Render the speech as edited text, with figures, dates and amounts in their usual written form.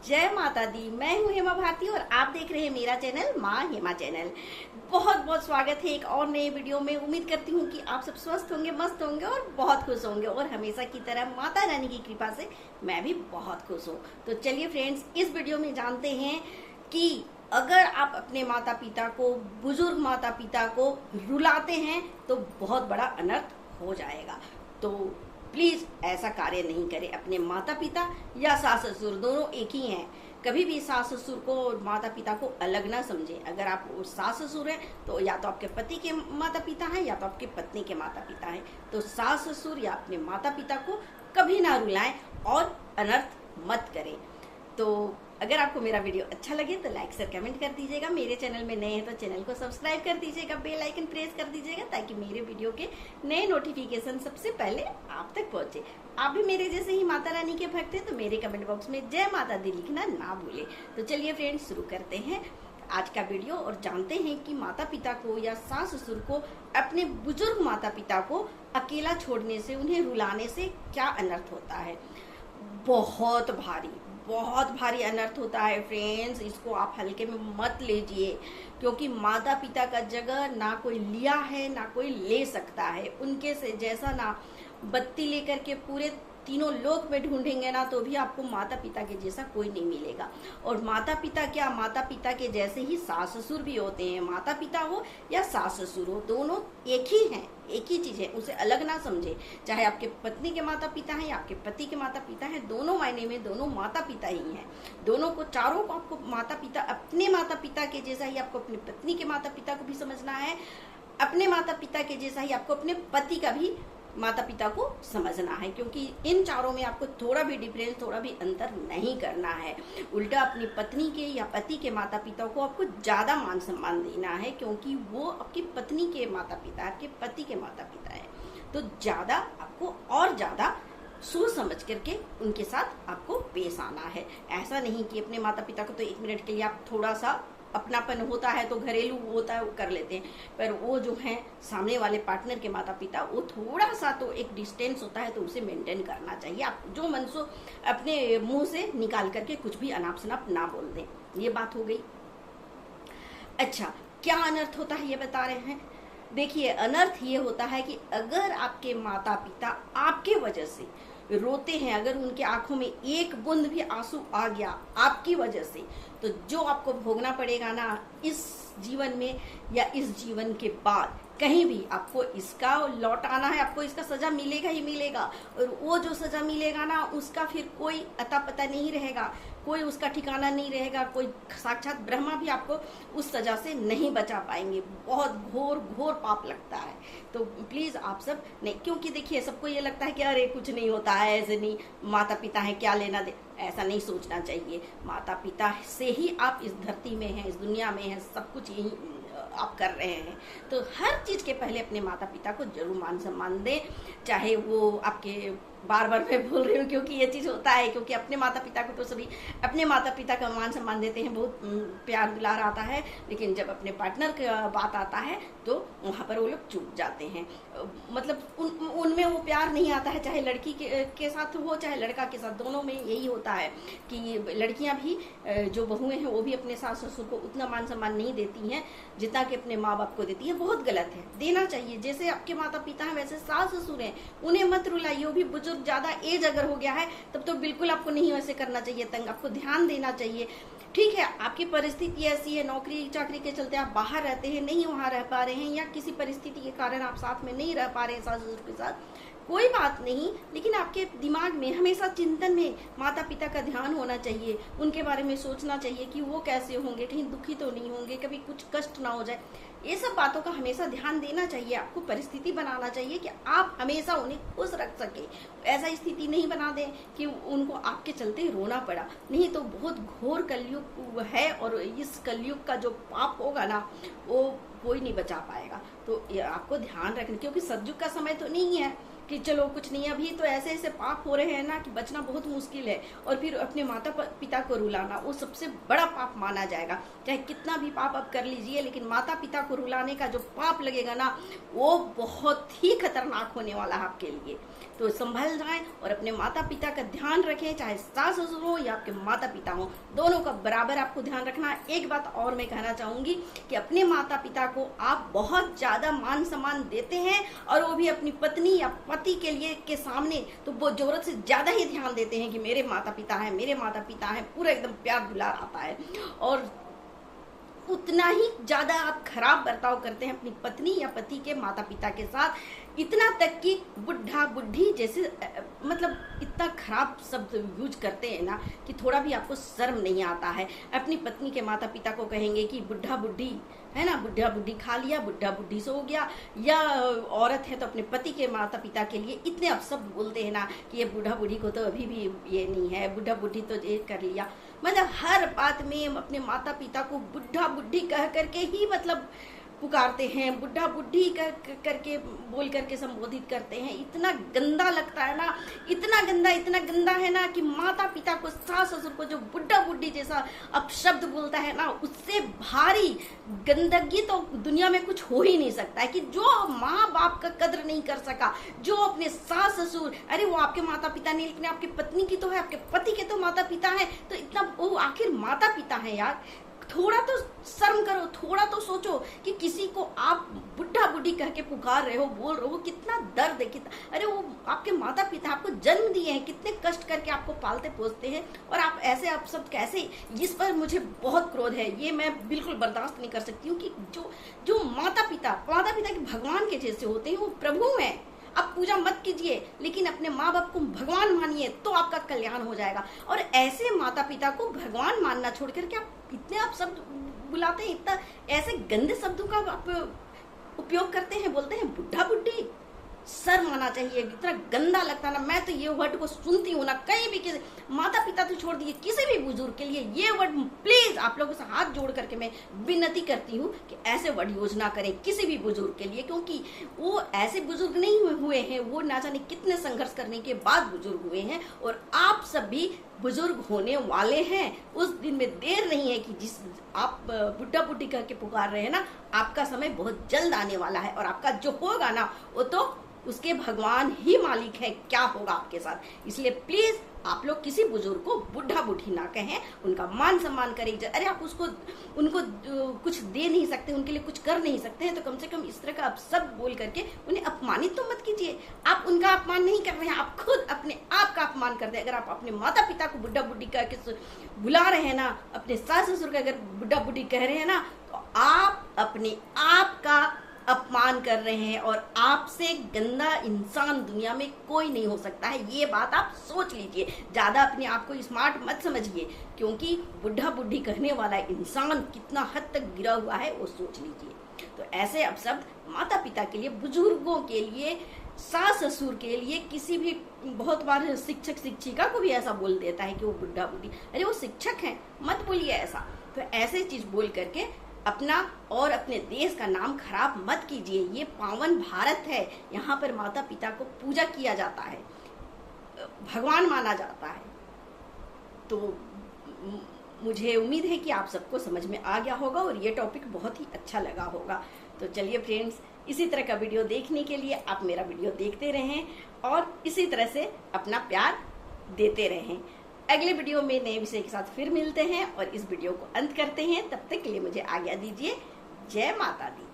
जय माता दी। मैं हूँ हेमा भारती और आप देख रहे हैं मेरा चैनल माँ हेमा चैनल। बहुत बहुत स्वागत है एक और नए वीडियो में। उम्मीद करती हूँ कि आप सब स्वस्थ होंगे, मस्त होंगे और बहुत खुश होंगे, और हमेशा की तरह माता रानी की कृपा से मैं भी बहुत खुश हूँ। तो चलिए फ्रेंड्स, इस वीडियो में जानते हैं कि अगर आप अपने माता पिता को, बुजुर्ग माता पिता को रुलाते हैं तो बहुत बड़ा अनर्थ हो जाएगा। तो प्लीज ऐसा कार्य नहीं करें। अपने माता पिता या सास ससुर दोनों एक ही हैं। कभी भी सास ससुर को और माता पिता को अलग ना समझें। अगर आप सास ससुर हैं तो या तो आपके पति के माता पिता हैं या तो आपके पत्नी के माता पिता हैं। तो सास ससुर या अपने माता पिता को कभी ना रुलाएं और अनर्थ मत करें। तो अगर आपको मेरा वीडियो अच्छा लगे तो लाइक शेयर कमेंट कर दीजिएगा। मेरे चैनल में नए हैं तो चैनल को सब्सक्राइब कर दीजिएगा, बेल आइकन प्रेस कर दीजिएगा ताकि मेरे वीडियो के नए नोटिफिकेशन सबसे पहले आप तक पहुंचे। आप भी मेरे जैसे ही माता रानी के भक्त हैं तो मेरे कमेंट बॉक्स में जय माता दी लिखना ना भूले। तो चलिए फ्रेंड्स, शुरू करते हैं आज का वीडियो और जानते हैं कि माता पिता को या सास ससुर को, अपने बुजुर्ग माता पिता को अकेला छोड़ने से, उन्हें रुलाने से क्या अनर्थ होता है। बहुत भारी अनर्थ होता है फ्रेंड्स। इसको आप हल्के में मत लीजिए, क्योंकि माता पिता का जगह ना कोई लिया है ना कोई ले सकता है। उनके से जैसा ना बत्ती लेकर के पूरे तीनों लोक में ढूंढेंगे ना तो भी आपको माता पिता के जैसा कोई नहीं मिलेगा। और माता पिता क्या, माता पिता के जैसे ही सास ससुर भी होते हैं। माता पिता हो या सास ससुर हो, दोनों एक ही हैं, एक ही चीज है, उसे अलग ना समझे। चाहे आपके पत्नी के माता पिता हैं या आपके पति के माता पिता हैं, दोनों मायने में दोनों माता पिता ही हैं। दोनों को, चारों को आपको माता पिता, अपने माता पिता के जैसा ही आपको अपनी पत्नी के माता पिता को भी समझना है। अपने माता पिता के जैसा ही आपको अपने पति का भी माता पिता को समझना है, क्योंकि इन चारों में आपको थोड़ा भी डिफरेंस, थोड़ा भी अंतर नहीं करना है। उल्टा अपनी पत्नी के या पति के माता पिता को आपको ज्यादा मान सम्मान देना है, क्योंकि वो आपकी पत्नी के माता पिता, आपके पति के माता पिता है। तो ज्यादा आपको और ज्यादा सोच समझ करके उनके साथ आपको पेश आना है। ऐसा नहीं कि अपने माता पिता को तो 1 मिनट के लिए आप थोड़ा सा अपनापन होता है तो घरेलू होता है वो कर लेते हैं, पर वो जो है सामने वाले पार्टनर के माता पिता, वो थोड़ा सा तो एक डिस्टेंस होता है तो उसे मेंटेन करना चाहिए। आप जो मन सो अपने मुंह से निकाल करके कुछ भी अनाप शनाप ना बोल दें। ये बात हो गई। अच्छा, क्या अनर्थ होता है ये बता रहे हैं। देखिए, अनर्थ ये होता है कि अगर आपके माता पिता आपके वजह से रोते हैं, अगर उनके आंखों में एक बूंद भी आंसू आ गया आपकी वजह से, तो जो आपको भोगना पड़ेगा ना इस जीवन में या इस जीवन के बाद, कहीं भी आपको इसका लौटाना है, आपको इसका सजा मिलेगा ही मिलेगा। और वो जो सजा मिलेगा ना उसका फिर कोई अता पता नहीं रहेगा, कोई उसका ठिकाना नहीं रहेगा। कोई साक्षात ब्रह्मा भी आपको उस सजा से नहीं बचा पाएंगे। बहुत घोर घोर पाप लगता है। तो प्लीज आप सब नहीं, क्योंकि देखिए सबको ये लगता है कि अरे कुछ नहीं होता है, ऐसे नहीं, माता पिता है क्या लेना दे, ऐसा नहीं सोचना चाहिए। माता पिता से ही आप इस धरती में हैं, इस दुनिया में हैं, सब कुछ यही आप कर रहे हैं। तो हर चीज के पहले अपने माता पिता को जरूर मान सम्मान दें, चाहे वो आपके, बार बार मैं बोल रही हूँ क्योंकि ये चीज होता है, क्योंकि अपने माता पिता को तो सभी अपने माता पिता का मान सम्मान देते हैं, बहुत प्यार दुलार आता है, लेकिन जब अपने पार्टनर का बात आता है तो वहां पर वो लोग चूक जाते हैं। मतलब उनमें वो प्यार नहीं आता है, चाहे लड़की के साथ हो चाहे लड़का के साथ, दोनों में यही होता है कि लड़कियां भी, जो बहुएं हैं वो भी अपने सास ससुर को उतना मान सम्मान नहीं देती हैं जितना कि अपने माँ बाप को देती है। बहुत गलत है, देना चाहिए। जैसे आपके माता पिता हैं वैसे सास ससुर हैं, उन्हें मत रुलाइए। वो भी बुजुर्ग, ज्यादा एज अगर हो गया है तब तो बिल्कुल आपको नहीं वैसे करना चाहिए, तंग आपको ध्यान देना चाहिए। ठीक है, आपकी परिस्थिति ऐसी है, नौकरी चाकरी के चलते आप बाहर रहते हैं, नहीं वहां रह पा रहे हैं, या किसी परिस्थिति के कारण आप साथ में नहीं रह पा रहे हैं सास ससुर के साथ, कोई बात नहीं, लेकिन आपके दिमाग में हमेशा चिंतन में माता पिता का ध्यान होना चाहिए। उनके बारे में सोचना चाहिए कि वो कैसे होंगे, कहीं दुखी तो नहीं होंगे, कभी कुछ कष्ट ना हो जाए। ये सब बातों का हमेशा ध्यान देना चाहिए। आपको परिस्थिति बनाना चाहिए कि आप हमेशा उन्हें खुश रख सके। ऐसा स्थिति नहीं बना दें कि उनको आपके चलते रोना पड़ा। नहीं तो बहुत घोर कलयुग है, और इस कलयुग का जो पाप होगा ना वो कोई नहीं बचा पाएगा। तो आपको ध्यान रखना, क्योंकि सतयुग का समय तो नहीं है, कि चलो कुछ नहीं, अभी तो ऐसे ऐसे पाप हो रहे हैं ना कि बचना बहुत मुश्किल है, और फिर अपने माता पिता को रुलाना वो सबसे बड़ा पाप माना जाएगा। चाहे कितना भी पाप आप कर लीजिए, लेकिन माता पिता को रुलाने का जो पाप लगेगा ना वो बहुत ही खतरनाक होने वाला है आपके लिए। तो संभल जाएं और अपने माता पिता का ध्यान रखें, चाहे सास ससुर हो या आपके माता पिता हो, दोनों का बराबर आपको ध्यान रखना है। एक बात और मैं कहना चाहूंगी कि अपने माता पिता को आप बहुत ज्यादा मान सम्मान देते हैं, और वो भी अपनी पत्नी या पति के लिए के सामने तो वो जरूरत से ज्यादा ही ध्यान देते हैं कि मेरे माता पिता हैं, मेरे माता पिता हैं, पूरा एकदम प्यार दुलार आता है। और उतना ही ज्यादा आप खराब बर्ताव करते हैं अपनी पत्नी या पति के माता पिता के साथ, इतना तक कि बुढ़ा बुढ़ी जैसे मतलब इतना खराब शब्द यूज करते हैं ना कि थोड़ा भी आपको शर्म नहीं आता है। अपनी पत्नी के माता पिता को कहेंगे कि बुढ़ा बुढ़ी है ना, बुढ़ा बुढ़ी खा लिया, बुढ़ा बुढ़ी सो गया, या औरत है तो अपने पति के माता पिता के लिए इतने अपशब्द बोलते हैं ना कि ये बुढ़ा बुढ़ी को तो अभी भी ये नहीं है, बुढ़ा बुढ़ी तो ये कर लिया। मतलब हर बात में अपने माता पिता को बुढ़ा बुढ़ी कह करके ही मतलब पुकारते हैं, बुढ़ा बुढ़ी करके बोल करके संबोधित करते हैं। इतना गंदा लगता है ना, इतना गंदा है ना कि माता पिता को, सास ससुर को जो बुढ़ा बुढ़ी जैसा अपशब्द बोलता है ना, उससे भारी गंदगी तो दुनिया में कुछ हो ही नहीं सकता है। कि जो माँ बाप का कद्र नहीं कर सका, जो अपने सास ससुर, अरे वो आपके माता पिता नहीं लेकिन आपके पत्नी की तो है, आपके पति के तो माता पिता है, तो इतना वो आखिर माता पिता है यार। थोड़ा तो शर्म करो, थोड़ा तो सोचो कि किसी को आप बुढ़ा बुढ़ी कह के पुकार रहे हो, बोल रहे हो, कितना दर्द है, कितना, अरे वो आपके माता पिता आपको जन्म दिए हैं, कितने कष्ट करके आपको पालते पोसते हैं, और आप ऐसे आप सब कैसे। इस पर मुझे बहुत क्रोध है, ये मैं बिल्कुल बर्दाश्त नहीं कर सकती हूँ कि जो माता पिता के भगवान के जैसे होते हैं, वो प्रभु हैं। आप पूजा मत कीजिए, लेकिन अपने माँ बाप को भगवान मानिए तो आपका कल्याण हो जाएगा। और ऐसे माता पिता को भगवान मानना छोड़ करके आप इतने आप शब्द बुलाते हैं, इतना ऐसे गंदे शब्दों का आप उपयोग करते हैं, बोलते हैं बुढ़ा बुढ़ी। शर्म आना चाहिए, इतना गंदा लगता है ना। मैं तो ये वर्ड को सुनती हूँ ना, कहीं भी किसी माता पिता तो छोड़ दिए, किसी भी बुजुर्ग के लिए ये वर्ड प्लीज आप लोगों से हाथ जोड़ करके मैं विनती करती हूँ कि ऐसे वर्ड यूज ना करें किसी भी बुजुर्ग के लिए, क्योंकि वो ऐसे बुजुर्ग नहीं हुए हैं, वो ना जाने कितने संघर्ष करने के बाद बुजुर्ग हुए हैं, और आप सब भी बुजुर्ग होने वाले हैं। उस दिन में देर नहीं है कि जिस आप बुढ़ा बुढ़ी कह के पुकार रहे हैं ना, आपका समय बहुत जल्द आने वाला है, और आपका जो होगा ना वो तो उसके भगवान ही मालिक है, क्या होगा आपके साथ। इसलिए प्लीज आप लोग किसी बुजुर्ग को बुढ़ा बुढ़ी ना कहें, उनका मान सम्मान करें। अरे आप उनको कुछ दे नहीं सकते, उनके लिए कुछ कर नहीं सकते हैं, तो कम से कम इस तरह का आप सब बोल करके उन्हें अपमानित तो मत कीजिए। आप उनका अपमान नहीं कर रहे हैं, आप खुद अपने आप का अपमान कर रहे हैं। अगर आप अपने माता पिता को बुढ़ा बुढ़ी कह के बुला रहे हैं ना, अपने सास ससुर का अगर बुढ़ा बुढ़ी कह रहे हैं ना, तो आप अपने आप का अपमान कर रहे हैं, और आपसे गंदा इंसान दुनिया में कोई नहीं हो सकता है। ये बात आप सोच लीजिए, ज्यादा अपने आप को स्मार्ट मत समझिए, क्योंकि बुढ़ा बुढ़ी कहने वाला इंसान कितना हद तक गिरा हुआ है वो सोच लीजिए। तो ऐसे अब शब्द माता पिता के लिए, बुजुर्गों के लिए, सास ससुर के लिए, किसी भी, बहुत बार शिक्षक शिक्षिका को भी ऐसा बोल देता है कि वो बुढ़ा बुढ़ी, अरे वो शिक्षक है, मत बोलिए ऐसा। तो ऐसे चीज बोल करके अपना और अपने देश का नाम खराब मत कीजिए। ये पावन भारत है, यहाँ पर माता पिता को पूजा किया जाता है, भगवान माना जाता है। तो मुझे उम्मीद है कि आप सबको समझ में आ गया होगा और ये टॉपिक बहुत ही अच्छा लगा होगा। तो चलिए फ्रेंड्स, इसी तरह का वीडियो देखने के लिए आप मेरा वीडियो देखते रहें और इसी तरह से अपना प्यार देते रहें। अगले वीडियो में नए विषय के साथ फिर मिलते हैं और इस वीडियो को अंत करते हैं। तब तक के लिए मुझे आज्ञा दीजिए। जय माता दी।